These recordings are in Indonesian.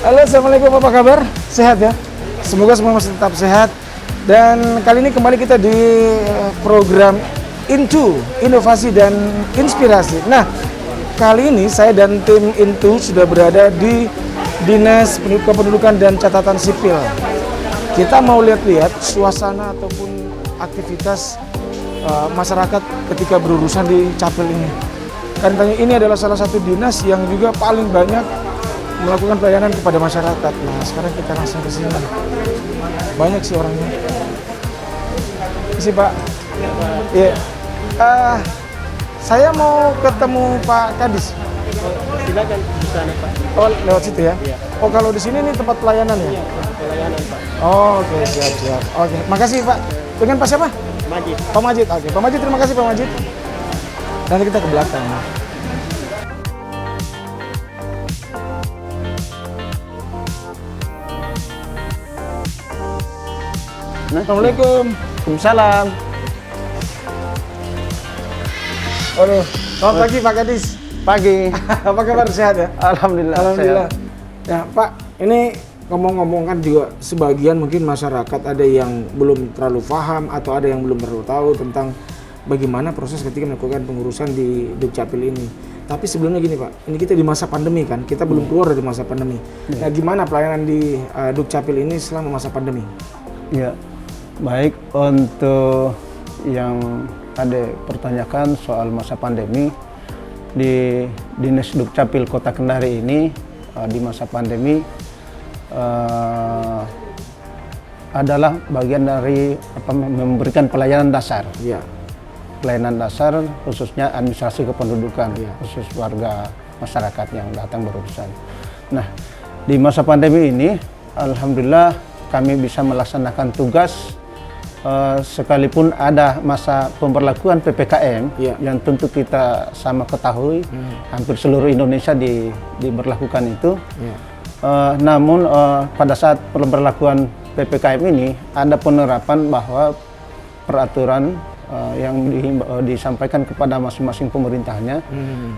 Halo, assalamualaikum, apa kabar? Sehat ya? Semoga semua masih tetap sehat. Dan kali ini kembali kita di program Into Inovasi dan Inspirasi. Nah, kali ini saya dan tim Into sudah berada di Dinas Kependudukan dan Catatan Sipil. Kita mau lihat-lihat suasana ataupun aktivitas masyarakat ketika berurusan di Capil ini. Karena ini adalah salah satu dinas yang juga paling banyak melakukan pelayanan kepada masyarakat. Nah, sekarang kita langsung ke sini. Banyak sih orangnya. Isi Pak. Iya. Saya mau ketemu Pak Kadis. Silakan di sana, Pak. Oh, lewat situ ya? Iya. Oh, kalau di sini nih tempat pelayanan ya? Iya, pelayanan, Pak. Oh, oke, siap. Oke, makasih Pak. Dengan Pak siapa? Majid. Pak Majid. Oke, Pak Majid, terima kasih Pak Majid. Nanti kita ke belakang. Assalamualaikum. Waalaikumsalam. Aduh, selamat pagi Pak Kadis. Pagi. Apa kabar, sehat ya? Alhamdulillah. Alhamdulillah. Sehat. Ya Pak, ini ngomong-ngomong kan juga sebagian mungkin masyarakat ada yang belum terlalu paham atau ada yang belum terlalu tahu tentang bagaimana proses ketika melakukan pengurusan di Dukcapil ini. Tapi sebelumnya gini Pak, ini kita di masa pandemi kan, kita belum keluar dari masa pandemi. Nah, gimana pelayanan di Dukcapil ini selama masa pandemi? Ya, baik, untuk yang ada pertanyakan soal masa pandemi di Dinas Dukcapil Kota Kendari ini di masa pandemi adalah bagian dari memberikan pelayanan dasar. Ya. Pelayanan dasar khususnya administrasi kependudukan, khusus warga masyarakat yang datang berurusan. Nah, di masa pandemi ini alhamdulillah kami bisa melaksanakan tugas sekalipun ada masa pemberlakuan PPKM yang tentu kita sama ketahui hampir seluruh Indonesia diberlakukan itu. Namun pada saat pemberlakuan PPKM ini ada penerapan bahwa peraturan yang disampaikan kepada masing-masing pemerintahnya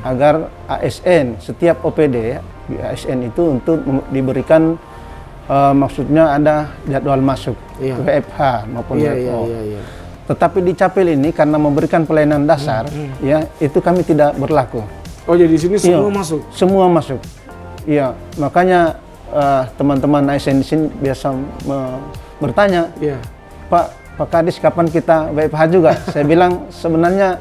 agar ASN, setiap OPD ASN itu untuk diberikan maksudnya ada jadwal masuk WFH maupun WFO. Tetapi di Capil ini karena memberikan pelayanan dasar ya itu kami tidak berlaku. Oh, jadi di sini semua masuk? Semua masuk. Iya, makanya teman-teman ASN di sini biasa bertanya, Pak Kadis, kapan kita WFH juga? Saya bilang sebenarnya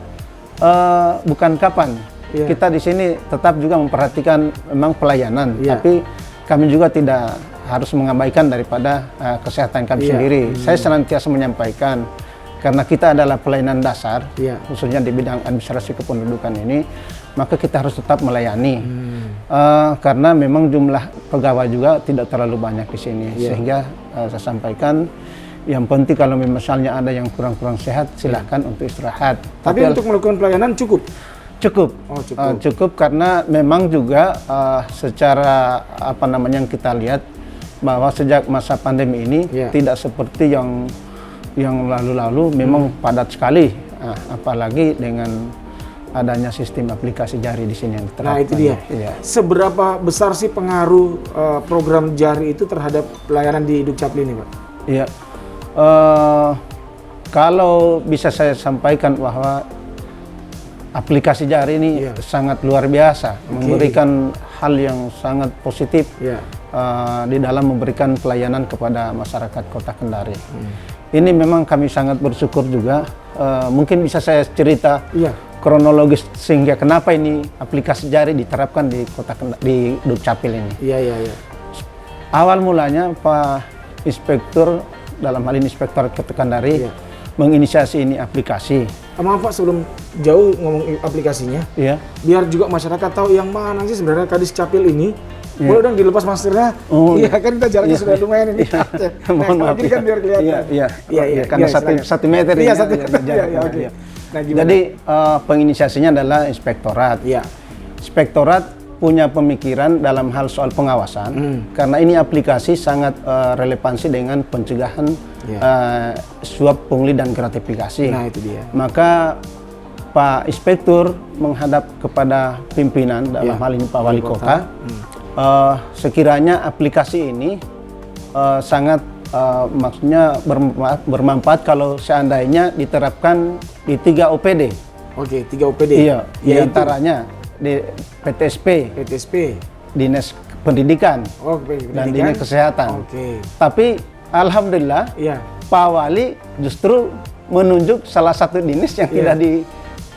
bukan kapan. Kita di sini tetap juga memperhatikan memang pelayanan, tapi kami juga tidak harus mengabaikan daripada kesehatan kami sendiri. Saya senantiasa menyampaikan karena kita adalah pelayanan dasar, khususnya di bidang administrasi kependudukan ini, maka kita harus tetap melayani. Karena memang jumlah pegawai juga tidak terlalu banyak di sini, sehingga saya sampaikan. Yang penting kalau misalnya ada yang kurang-kurang sehat, silahkan untuk istirahat. Tapi untuk melakukan pelayanan cukup? Cukup. Oh, cukup. Cukup karena memang juga secara apa namanya yang kita lihat bahwa sejak masa pandemi ini tidak seperti yang lalu-lalu, memang padat sekali. Apalagi dengan adanya sistem aplikasi jari di sini yang diterapkan. Nah, itu dia. Seberapa besar sih pengaruh program jari itu terhadap pelayanan di Dukcapil ini, Pak? Iya. Kalau bisa saya sampaikan bahwa aplikasi jari ini sangat luar biasa, memberikan hal yang sangat positif di dalam memberikan pelayanan kepada masyarakat Kota Kendari. Ini memang kami sangat bersyukur juga. Mungkin bisa saya cerita kronologis sehingga kenapa ini aplikasi jari diterapkan di Kota Kendari, di Dukcapil ini. Awal mulanya Pak Inspektur, dalam hal ini Inspektor Kendari, menginisiasi ini aplikasi. Maaf Pak, sebelum jauh ngomong aplikasinya, biar juga masyarakat tahu yang mana sih sebenarnya Kadis Capil ini. Boleh dong dilepas maskernya? Iya kan kita jaraknya sudah lumayan ini. Mohon maaf kan biar kelihatan. Iya, karena 1 meter. Iya, 1 meter. Oke. Nah, jadi penginisiasinya adalah inspektorat. Inspektorat punya pemikiran dalam hal soal pengawasan, karena ini aplikasi sangat relevansi dengan pencegahan suap, pungli, dan gratifikasi. Nah, itu dia. Maka Pak Inspektur menghadap kepada pimpinan, dalam hal ini Pak Wali Kota, sekiranya aplikasi ini sangat maksudnya bermanfaat kalau seandainya diterapkan di 3 OPD. Oke, 3 OPD. Iya, di antaranya di PTSP, Dinas Pendidikan, dan Dinas Kesehatan. Tapi alhamdulillah Pak Wali justru menunjuk salah satu dinas yang tidak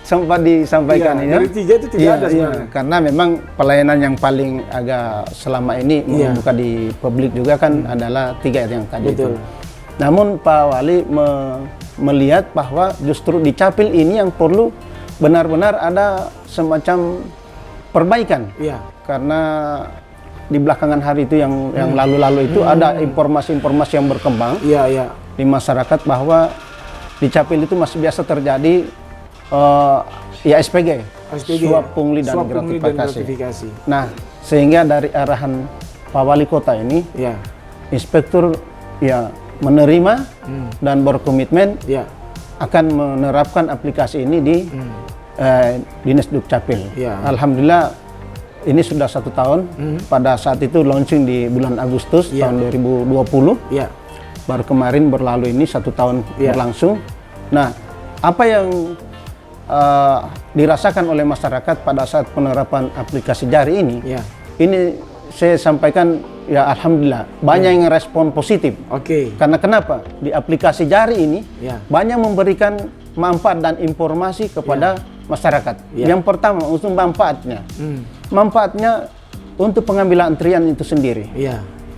sempat disampaikan ini. Dari 3 itu tidak ada sebenarnya. Karena memang pelayanan yang paling agak selama ini membuka di publik juga kan adalah 3 yang tadi itu. Namun Pak Wali melihat bahwa justru di Capil ini yang perlu benar-benar ada semacam perbaikan. Karena di belakangan hari itu yang lalu-lalu itu ada informasi-informasi yang berkembang di masyarakat bahwa di Capil itu masih biasa terjadi SPG, suap, pungli, dan gratifikasi. Nah, sehingga dari arahan Pak Wali Kota ini, Inspektur menerima dan berkomitmen akan menerapkan aplikasi ini di Dinas Dukcapil. Alhamdulillah ini sudah 1 tahun. Pada saat itu launching di bulan Agustus tahun 2020. Baru kemarin berlalu ini 1 tahun berlangsung. Nah, apa yang dirasakan oleh masyarakat pada saat penerapan aplikasi jari ini, ini saya sampaikan alhamdulillah banyak yang respon positif. Karena kenapa? Di aplikasi jari ini banyak memberikan manfaat dan informasi kepada masyarakat. Yang pertama untuk manfaatnya, manfaatnya untuk pengambilan antrian itu sendiri.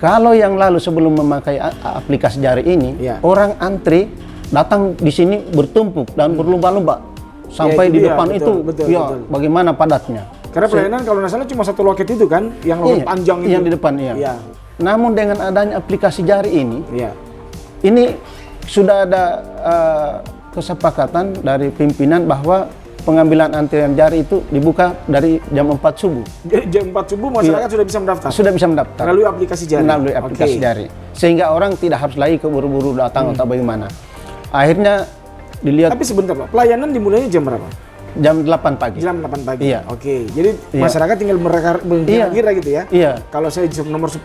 Kalau yang lalu sebelum memakai aplikasi jari ini, orang antri datang di sini bertumpuk dan berlomba-lomba sampai di depan itu, bagaimana padatnya. Karena pelayanan kalau nggak salah cuma 1 loket itu kan, yang loket panjang itu. Yang di depan, Namun dengan adanya aplikasi jari ini, ini sudah ada kesepakatan dari pimpinan bahwa pengambilan antrian jari itu dibuka dari jam 4 subuh. Jadi jam 4 subuh masyarakat sudah bisa mendaftar? Sudah bisa mendaftar. Melalui aplikasi jari? Melalui aplikasi jari. Sehingga orang tidak harus lagi keburu-buru datang atau bagaimana. Akhirnya dilihat. Tapi sebentar Pak, pelayanan dimulainya jam berapa? Jam 8 pagi. Jam 8 pagi? Jadi masyarakat tinggal mengira gitu ya? Kalau saya jam nomor 10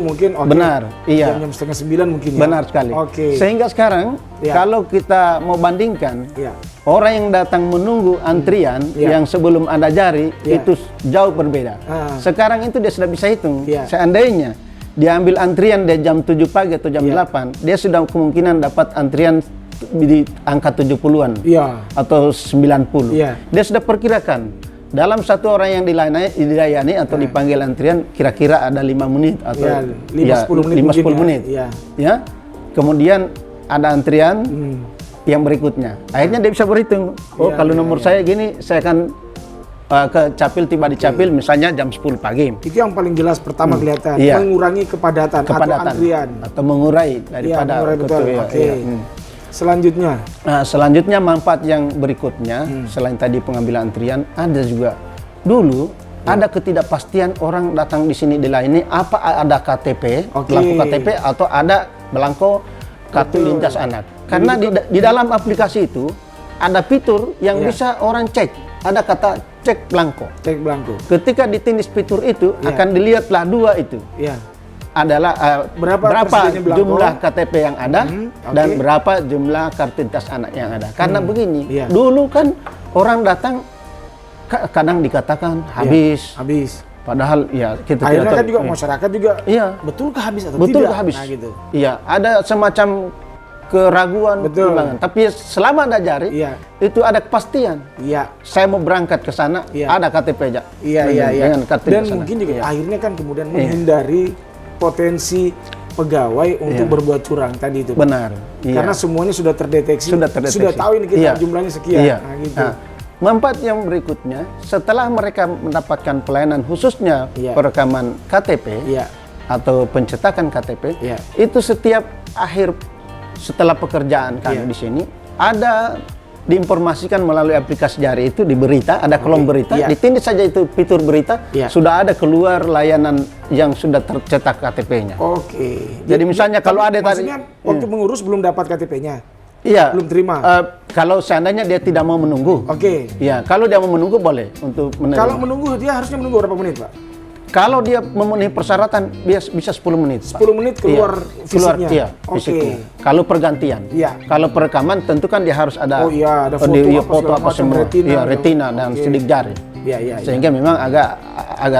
mungkin benar, jam setengah 9 mungkin ya? Benar sekali. Sehingga sekarang kalau kita mau bandingkan, orang yang datang menunggu antrian yang sebelum ada jari itu jauh berbeda. Sekarang itu dia sudah bisa hitung. Seandainya dia ambil antrian dari jam 7 pagi atau jam 8, dia sudah kemungkinan dapat antrian di angka 70-an atau 90. Dia sudah perkirakan dalam 1 orang yang dilayani atau dipanggil antrian kira-kira ada 5 menit atau 5-10 menit. Kemudian ada antrian yang berikutnya. Akhirnya dia bisa berhitung. Kalau nomor saya gini, saya akan ke Capil, tiba di Capil misalnya jam 10 pagi. Itu yang paling jelas pertama kelihatan, mengurangi kepadatan atau antrian. Atau mengurai daripada Selanjutnya? Selanjutnya manfaat yang berikutnya, selain tadi pengambilan antrian, ada juga dulu ada ketidakpastian orang datang di sini dilayani apa ada KTP, belangko KTP atau ada belangko kartu lintas anak. Karena di dalam aplikasi itu ada fitur yang bisa orang cek, ada kata cek belangko. Ketika ditindih fitur itu akan dilihatlah 2 itu. Adalah berapa jumlah KTP yang ada dan berapa jumlah kartu identitas anak yang ada. Karena begini, dulu kan orang datang kadang dikatakan habis. Padahal kita akhirnya kan juga masyarakat juga betulkah habis atau tidak? Habis. Nah, gitu. Ada semacam keraguan, tapi selama ada jari itu ada kepastian. Saya mau berangkat ke sana, ada KTP aja. Dan mungkin juga akhirnya kan kemudian menghindari potensi pegawai untuk berbuat curang tadi itu, Pak. Benar. Iya. Karena semuanya sudah terdeteksi, sudah tahu ini kita Iya. jumlahnya sekian. Iya. Nah, gitu. Nah, manfaat yang berikutnya, setelah mereka mendapatkan pelayanan khususnya Iya. perekaman KTP Iya. atau pencetakan KTP, Iya. itu setiap akhir setelah pekerjaan kami Iya. di sini ada diinformasikan melalui aplikasi Jari itu di berita, ada kolom berita, Iya. ditindih saja itu fitur berita, Iya. sudah ada keluar layanan yang sudah tercetak KTP-nya. Oke. Jadi misalnya kalau ada tadi, maksudnya waktu mengurus belum dapat KTP-nya. iya, belum terima. Kalau seandainya dia tidak mau menunggu, Oke. ya kalau dia mau menunggu boleh untuk menerima. Kalau menunggu dia harusnya menunggu berapa menit, Pak? Kalau dia memenuhi persyaratan bisa 10 menit. Pak. 10 menit keluar fisiknya. Iya, Oke. fisiknya. Kalau pergantian. Iya. Kalau perekaman tentu kan dia harus ada Oh iya, ada foto apa segala macam, semua. retina. Iya, retina dan Oke. sidik jari. Iya, iya. Sehingga memang agak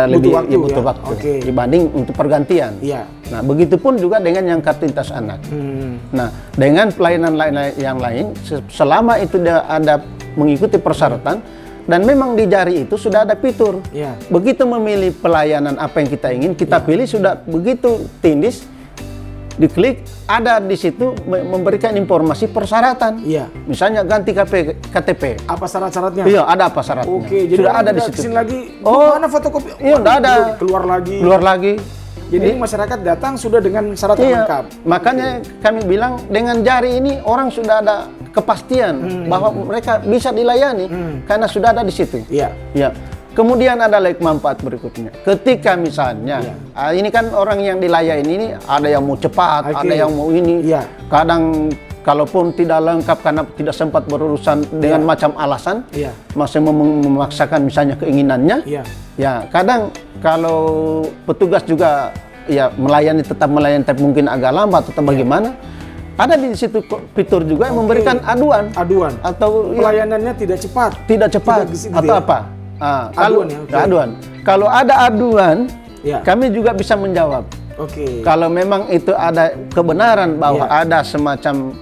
lebih waktu, butuh ya. waktu Oke. dibanding untuk pergantian. Iya. Nah, begitupun juga dengan yang kartu identitas anak. Nah, dengan pelayanan lain yang lain, selama itu dia ada mengikuti persyaratan dan memang di Jari itu sudah ada fitur. Iya. Begitu memilih pelayanan apa yang kita ingin, kita pilih sudah begitu tindis, diklik, ada di situ memberikan informasi persyaratan. Iya. Misalnya ganti KTP. Apa syarat-syaratnya? Iya, ada apa syaratnya? Oke, jadi sudah orang ada di tidak situ. kesini lagi. Oh, Mana fotokopi? iya, udah ada. Keluar lagi. Keluar lagi. Jadi masyarakat datang sudah dengan syarat Iya, lengkap. makanya kami bilang dengan Jari ini orang sudah ada kepastian bahwa mereka bisa dilayani karena sudah ada di situ. Iya. Ya. Kemudian ada lagi manfaat berikutnya. Ketika misalnya, ini kan orang yang dilayani ini ada yang mau cepat, Oke. ada yang mau ini. Iya. Kadang kalaupun tidak lengkap karena tidak sempat berurusan dengan macam alasan, Iya. masih memaksakan misalnya keinginannya. Iya. Ya, kadang kalau petugas juga ya tetap melayani tapi mungkin agak lambat atau bagaimana. Ada di situ fitur juga yang memberikan aduan Aduan. atau Pelayanannya tidak cepat. tidak cepat Tidak gitu atau ya? apa. Kalau Aduan ya, oke. aduan. Kalau ada aduan, Ya. kami juga bisa menjawab. Oke. Kalau memang itu ada kebenaran bahwa Ya. ada semacam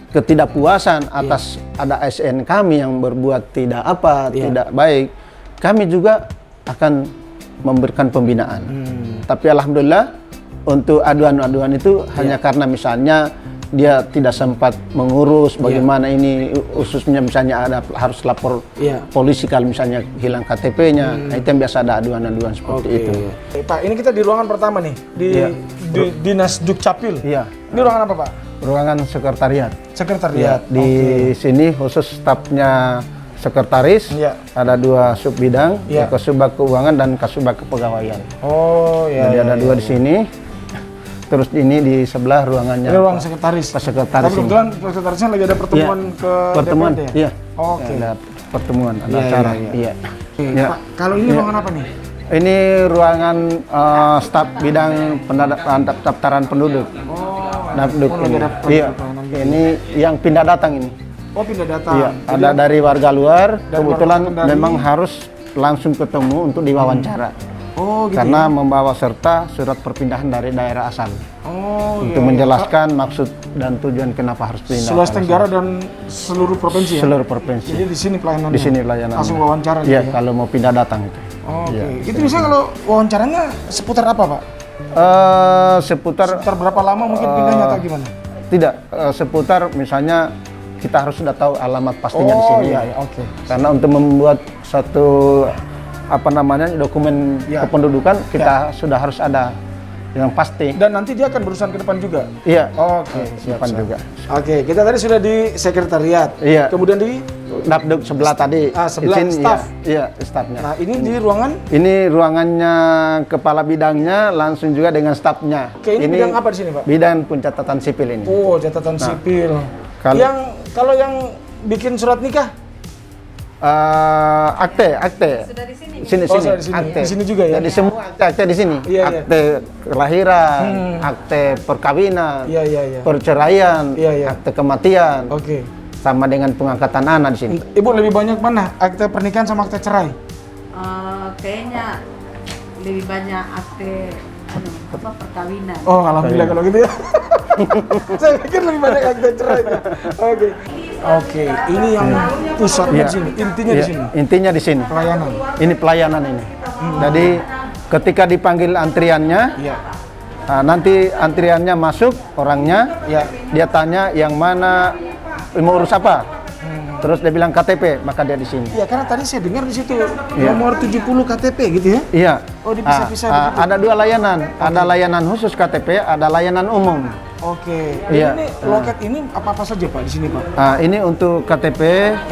ketidakpuasan atas ada ASN kami yang berbuat tidak baik, kami juga akan memberikan pembinaan. Tapi alhamdulillah untuk aduan-aduan itu hanya karena misalnya dia tidak sempat mengurus bagaimana ini, khususnya misalnya harus lapor polisi kalau misalnya hilang KTP-nya. Nah, itu yang biasa ada aduan-aduan seperti itu. Pak, ini kita di ruangan pertama nih di Dinas Dukcapil. Iya. Ini ruangan apa, Pak? Ruangan sekretariat. Sekretariat. Di sini khusus stafnya sekretaris, ada 2 sub bidang, Kasubag Keuangan dan Kasubag Kepegawaian. Oh, ya. Jadi ada 2 di sini. Terus ini di sebelah ruangannya. Ini ruang sekretaris. Pak Sekretaris. Tapi kebetulan sekretarisnya lagi ada pertemuan ke pertemuan, DPRD ya? iya. Oke. Ada pertemuan, ada Iya, acara. iya, Iya. Oke, Ya. Pak, kalau ini ruangan apa nih? Ini ruangan staf bidang pendaftaran penduduk. Dapduk lagi ini. ada Iya. pelayanan Ini yang pindah datang ini. Oh, pindah datang. Iya, Jadi ada dari warga luar, dari kebetulan warga dari- memang harus langsung ketemu untuk diwawancara. Oh, gitu. Karena membawa serta surat perpindahan dari daerah asal. Oh, Untuk menjelaskan maksud dan tujuan kenapa harus pindah. Sulawesi Tenggara dan seluruh provinsi ya? Seluruh provinsi. Jadi di sini pelayanannya? Di sini layanan. Langsung wawancara Iya, gitu ya? kalau mau pindah datang itu. Oke. Iya. Itu misalnya kalau wawancaranya seputar apa, Pak? Seputar Seputar berapa lama mungkin pindahnya atau gimana? tidak seputar misalnya kita harus sudah tahu alamat pastinya di sini. Iya, oke. Karena untuk membuat satu dokumen kependudukan kita sudah harus ada yang pasti. Dan nanti dia akan berurusan ke depan juga? Iya. Oke, Simpan juga. Oke, kita tadi sudah di sekretariat. Iya. Kemudian di Dapduk sebelah tadi. sebelah Izin, staf. Iya, stafnya. Nah, ini di ruangan. Ini ruangannya kepala bidangnya langsung juga dengan stafnya. Oke, ini bidang apa di sini, Pak? Bidang pencatatan sipil ini. Oh, catatan sipil. Kalau yang bikin surat nikah? Akte. Sudah di sini. Sini. sudah di sini. Akte. Di sini juga ya? Jadi semua akte di sini. Iya, iya. Akte kelahiran, akte perkawinan, Iya. perceraian, Iya. akte kematian, Oke. sama dengan pengangkatan anak di sini. Ibu lebih banyak mana? Akte pernikahan sama akte cerai? Kayaknya lebih banyak akte perkawinan. Oh, alhamdulillah kalau gitu ya. Saya pikir lebih banyak akte cerai. Oke, ini yang pusatnya Iya. di sini, intinya di Iya, sini. intinya di sini. Pelayanan. Ini pelayanan ini. Jadi ketika dipanggil antriannya, Iya. Nanti antriannya masuk orangnya, Ya. dia tanya yang mana mau urus apa. Terus dia bilang KTP, maka dia di sini. Iya, karena tadi saya dengar di situ nomor 70 KTP gitu ya. Iya. Oh, dipisah-pisah begitu. Ada dua layanan, ada layanan khusus KTP, ada layanan umum. Oke. Iya. Ini loket ini apa-apa saja Pak di sini Pak? Ini untuk KTP,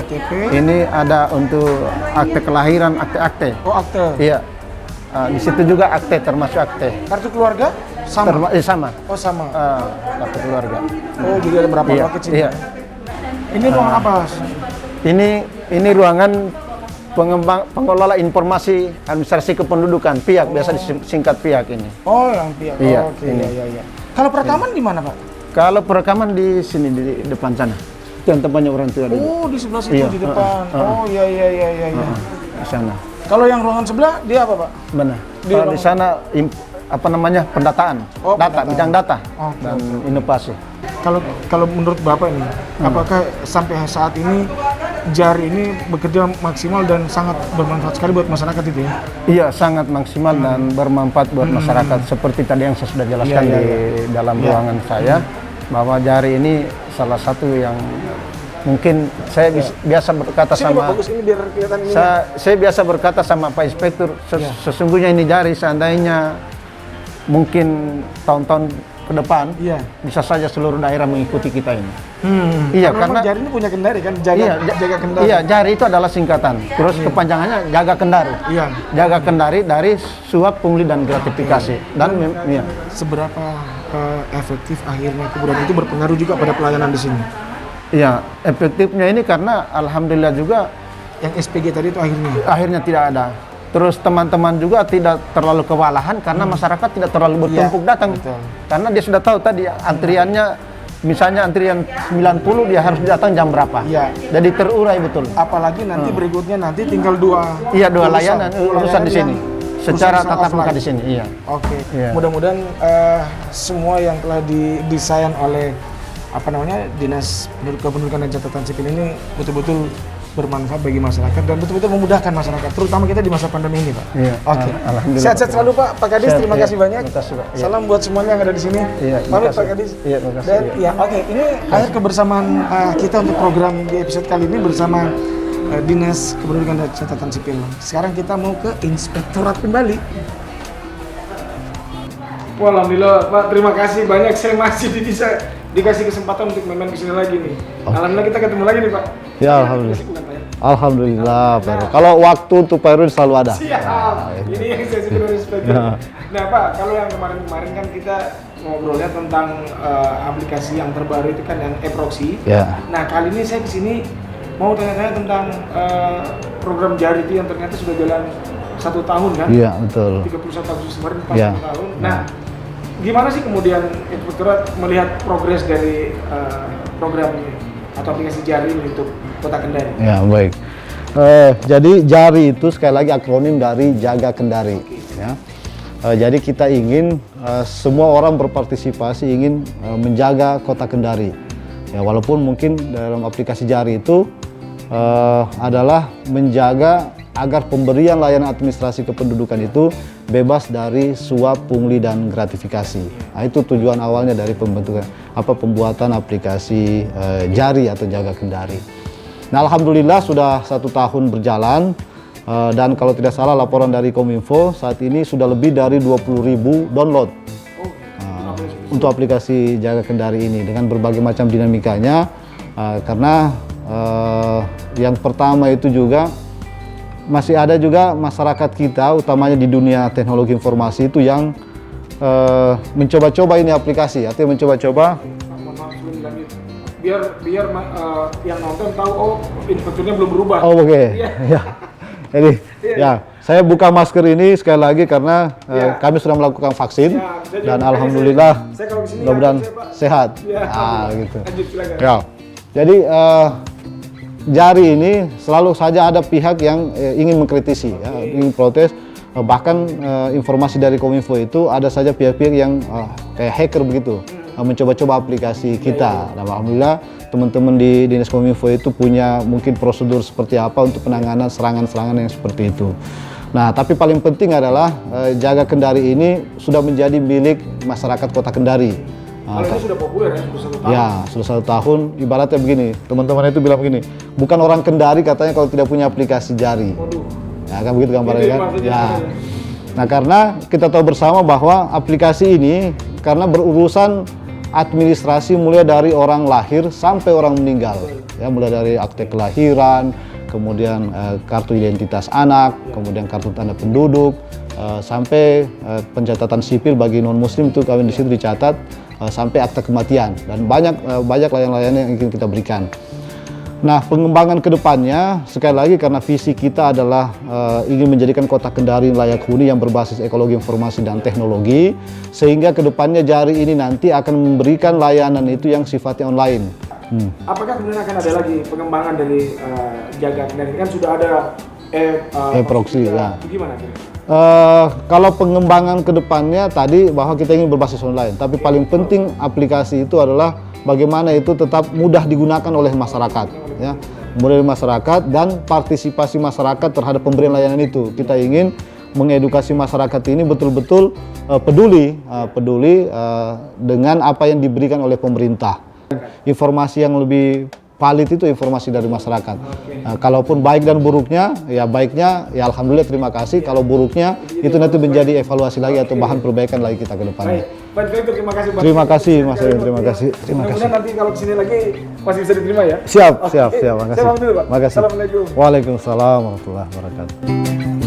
KTP. ini ada untuk akte kelahiran, akte-akte. Oh, akte. Iya. Di situ juga akte, termasuk akte. Kartu keluarga sama. Sama. Oh, sama. Kartu keluarga. Oh, jadi ada berapa Iya. loket sini? Iya. Ini ruangan apa? Ini ruangan pengelola informasi administrasi kependudukan, PIAK, biasa disingkat PIAK ini. Oh, yang pihak. Iya, Oke, ini. iya. Kalau perekaman di mana Pak? Kalau perekaman di sini di depan sana. Itu yang tempatnya orang tua dulu. Oh, di sebelah situ Iya, di depan. Oh, iya. Di sana. Kalau yang ruangan sebelah dia apa Pak? Mana? Di Kalau di ruang- sana pendataan, Oh, data, pendataan. bidang data Oke, dan inovasi. Kalau menurut Bapak ini, apakah sampai saat ini JARI ini bekerja maksimal dan sangat bermanfaat sekali buat masyarakat itu ya? Iya, sangat maksimal dan bermanfaat buat masyarakat. Seperti tadi yang saya sudah jelaskan Iya. di dalam ruangan saya, bahwa JARI ini salah satu yang mungkin saya biasa berkata Sini Pak, sama bagus ini biar kelihatan ini. saya biasa berkata sama Pak Inspektur, sesungguhnya ini JARI seandainya mungkin tahun-tahun ke depan Iya. bisa saja seluruh daerah mengikuti kita ini. Karena Iya, karena JARI ini punya kendari kan, jaga kendari. Iya, JARI itu adalah singkatan. Terus kepanjangannya jaga kendari. Iya. Jaga kendari dari suap, pungli dan gratifikasi. Dan iya. Seberapa efektif akhirnya kemudian itu berpengaruh juga pada pelayanan di sini? Iya, efektifnya ini karena alhamdulillah juga Yang SPG tadi itu akhirnya tidak ada. Terus teman-teman juga tidak terlalu kewalahan karena masyarakat tidak terlalu bertumpuk datang. betul. Karena dia sudah tahu tadi antriannya, misalnya antrian 90 dia harus datang jam berapa. Iya. Jadi terurai betul. apalagi nanti berikutnya nanti tinggal dua Dua layanan urusan di sini. yang Secara urusan tatap muka offline. di sini, iya. Oke, Iya. mudah-mudahan semua yang telah didesain oleh Dinas Kependudukan dan Catatan Sipil ini betul-betul bermanfaat bagi masyarakat dan betul-betul memudahkan masyarakat, terutama kita di masa pandemi ini, Pak. Iya. Oke. Alhamdulillah. Sehat-sehat selalu, Pak. Pak Kadis, Sehat, terima iya. kasih banyak. Terima kasih, Pak. Iya. Salam buat semuanya yang ada di sini. Iya, terima Pamit, kasih. Pak Kadis. Iya, terima kasih, Dan iya. oke, ini akhir kebersamaan kita untuk program di episode kali ini bersama Dinas Kependudukan dan Catatan Sipil. Sekarang kita mau ke Inspektorat kembali. Wah, alhamdulillah Pak, terima kasih banyak. Saya masih bisa dikasih kesempatan untuk main-main kesini lagi nih. Alhamdulillah kita ketemu lagi nih Pak. Ya, alhamdulillah. Asik bukan, Pak, ya? Alhamdulillah, Pak Heru. Kalau waktu untuk Pak Heru selalu ada. Siap. Ini yang saya suka dari Inspektur. Nah Pak, kalau yang kemarin-kemarin kan kita ngobrolnya tentang aplikasi yang terbaru itu kan yang e-proxy. Ya. Nah kali ini saya kesini mau tanya-tanya tentang program JARI itu yang ternyata sudah jalan 1 tahun kan? Iya, betul. 31 Agustus kemarin pas Iya. 1 tahun. Nah, gimana sih kemudian Inspektorat melihat progres dari program ini atau aplikasi JARI ini untuk Kota Kendari? Ya, baik. Jadi JARI itu sekali lagi akronim dari Jaga Kendari. Ya. Jadi kita ingin semua orang berpartisipasi ingin menjaga Kota Kendari. Ya, walaupun mungkin dalam aplikasi JARI itu adalah menjaga agar pemberian layanan administrasi kependudukan itu bebas dari suap, pungli, dan gratifikasi. Nah, itu tujuan awalnya dari pembuatan aplikasi JARI atau Jaga Kendari. Nah, alhamdulillah sudah 1 tahun berjalan dan kalau tidak salah laporan dari Kominfo saat ini sudah lebih dari 20.000 download untuk aplikasi Jaga Kendari ini dengan berbagai macam dinamikanya karena yang pertama itu juga masih ada juga masyarakat kita utamanya di dunia teknologi informasi itu yang mencoba-coba ini aplikasi artinya mencoba-coba Mohon maaf sebelum lanjut. Biar yang nonton tahu oh inspekturnya belum berubah. oh oke Iya. ya jadi ya saya buka masker ini sekali lagi karena kami sudah melakukan vaksin Ya, saya juga dan makanya alhamdulillah saya kalau kesini mudah-mudahan yakin saya, Pak. sehat Ya, gitu lanjut silakan. ya jadi JARI ini selalu saja ada pihak yang ingin mengkritisi ya, ingin protes bahkan informasi dari Kominfo itu ada saja pihak-pihak yang kayak hacker begitu mencoba-coba aplikasi kita. Nah, alhamdulillah teman-teman di Dinas Kominfo itu punya mungkin prosedur seperti apa untuk penanganan serangan-serangan yang seperti itu. Nah, tapi paling penting adalah Jaga Kendari ini sudah menjadi milik masyarakat Kota Kendari. Kalau itu sudah populer ya, sudah 1 tahun. Ya, sudah 1 tahun. Ibaratnya begini, teman-teman itu bilang begini, bukan orang Kendari katanya kalau tidak punya aplikasi Jari. Waduh. Ya, kan begitu gambarnya Itu kan? maksudnya Ya. sebenarnya. Nah, karena kita tahu bersama bahwa aplikasi ini karena berurusan administrasi mulai dari orang lahir sampai orang meninggal. Ya, mulai dari akte kelahiran, kemudian kartu identitas anak, kemudian kartu tanda penduduk, sampai pencatatan sipil bagi non-muslim itu kami di situ dicatat, sampai akta kematian, dan banyak layan-layan yang ingin kita berikan. Nah, pengembangan ke depannya sekali lagi karena visi kita adalah ingin menjadikan Kota Kendari layak huni yang berbasis ekologi informasi dan teknologi, sehingga ke depannya Jari ini nanti akan memberikan layanan itu yang sifatnya online. Apakah kemudian akan ada lagi pengembangan dari Jaga Kendari? Kan sudah ada proxy, ya. Itu gimana kira? Kalau pengembangan ke depannya tadi bahwa kita ingin berbasis online, tapi paling penting aplikasi itu adalah bagaimana itu tetap mudah digunakan oleh masyarakat, ya, mudah masyarakat dan partisipasi masyarakat terhadap pemberian layanan itu. Kita ingin mengedukasi masyarakat ini betul-betul peduli dengan apa yang diberikan oleh pemerintah. Informasi yang lebih valid itu informasi dari masyarakat. Nah, kalaupun baik dan buruknya, ya baiknya ya alhamdulillah terima kasih. Kalau buruknya itu nanti menjadi evaluasi lagi atau bahan perbaikan lagi kita ke depannya. Baik, Pak Inspektur, terima kasih. Pak. Terima kasih Mas Erwin, terima kasih. Mudah-mudahan nanti kalau kesini lagi masih bisa diterima ya. Siap, Oke, siap, saya makasih. pamit dulu, Pak. Makasih. Assalamualaikum. Waalaikumsalam warahmatullahi wabarakatuh.